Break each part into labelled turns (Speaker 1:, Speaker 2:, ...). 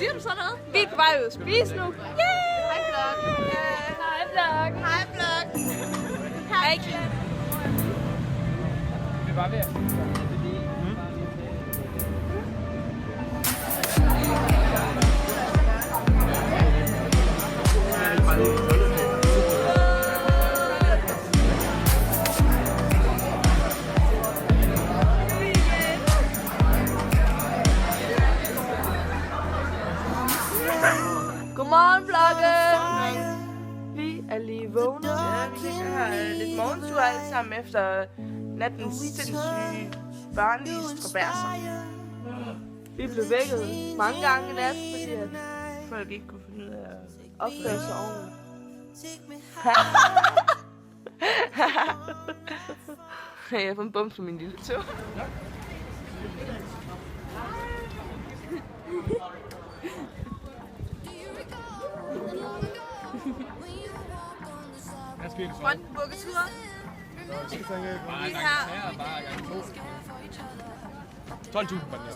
Speaker 1: Siger du sådan noget?
Speaker 2: Vi er på vej ud at spise nu.
Speaker 1: Hej, Blok.
Speaker 2: Hej, Blok.
Speaker 1: Hej, Blok.
Speaker 2: Hej.
Speaker 3: Vi er bare ved.
Speaker 2: Godmorgen, Blokke. Vi er lige vågne.
Speaker 4: Ja, vi har lidt morgentur alle sammen efter nattens sindssyge børnelige strabærser.
Speaker 2: Vi blev vækket mange gange i nat, fordi at
Speaker 4: Folk ikke kunne finde ud af at
Speaker 2: opføre sig ordentligt. Jeg har fået en bums på min lille tog.
Speaker 1: Grøn bukketur.
Speaker 3: Lige
Speaker 1: her.
Speaker 3: 12.000 på den her.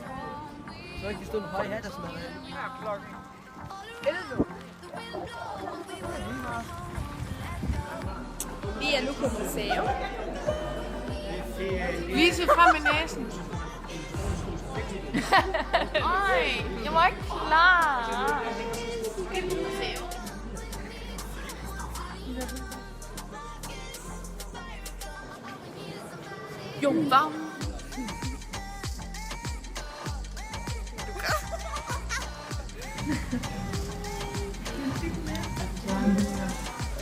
Speaker 5: Så ikke de stå med høje hat og sådan noget.
Speaker 4: her klokken.
Speaker 1: Vi er nu på museum.
Speaker 2: Vise frem i næsen.
Speaker 1: Oj,
Speaker 2: Jeg var ikke klar.
Speaker 1: vi er på museum.
Speaker 2: Jungfrau.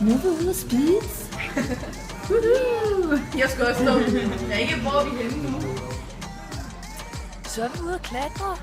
Speaker 1: Nu er vi ude at spise. Jeg skal også stå. Jeg er ikke, hvor vi er henne nu.
Speaker 2: Så er vi ude at klatre.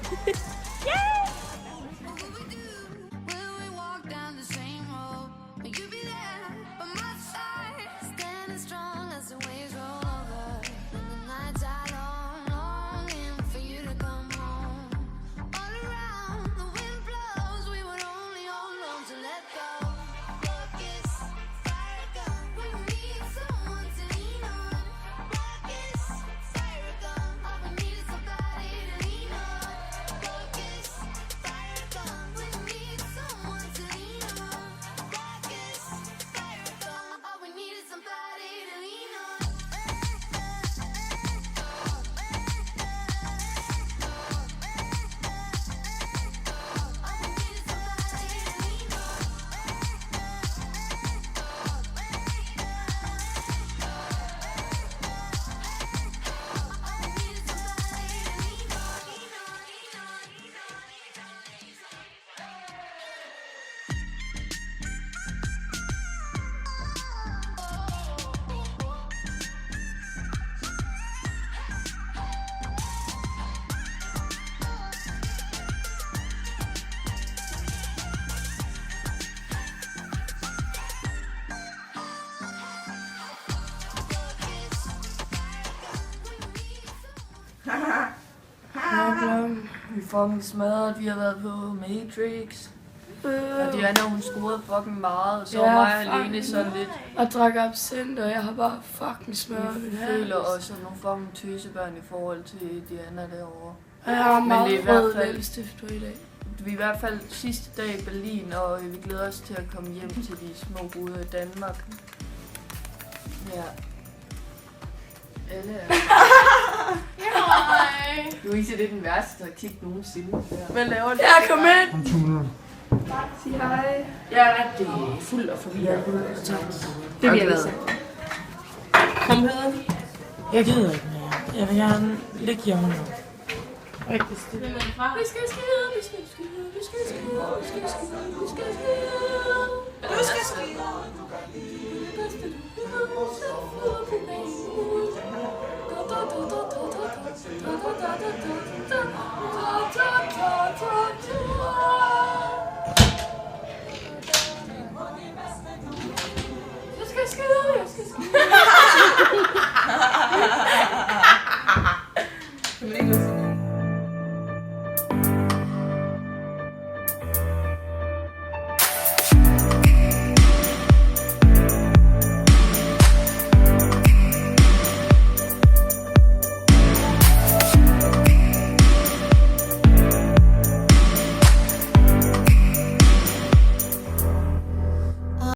Speaker 5: Vi er fucking smadret, vi har været på Matrix. Og Diana, hun scorede fucking meget, og så var mig alene sådan lidt.
Speaker 6: Og drak absint, og jeg har bare fucking smørt min
Speaker 5: Vi
Speaker 6: hals.
Speaker 5: føler os som nogle fucking tøsebørn i forhold til Diana derovre.
Speaker 6: Og jeg har
Speaker 5: Men det er i
Speaker 6: meget
Speaker 5: hvert
Speaker 6: rød
Speaker 5: fald-
Speaker 6: læbestift på i dag.
Speaker 5: Vi er i hvert fald sidste dag i Berlin, og vi glæder os til at komme hjem til de små ruder i Danmark. Ja. Alle er... Louise, det er den værste taktik nogensinde. Hvad laver du?
Speaker 6: Ja, kom ind!
Speaker 5: Sig hej. Jeg er rigtig fuld og forvirret. Det bliver lavet. Kom videre.
Speaker 6: Jeg gider ikke mere. Jeg vil gerne ligge hjemme nu. Rigtig stille.
Speaker 2: Vi skal skide, vi skal skide, vi skal skide, vi skal skide, vi skal skide.
Speaker 4: Du skal skide.
Speaker 2: Jeg skal skide, jeg skal skide.
Speaker 4: Du vil ikke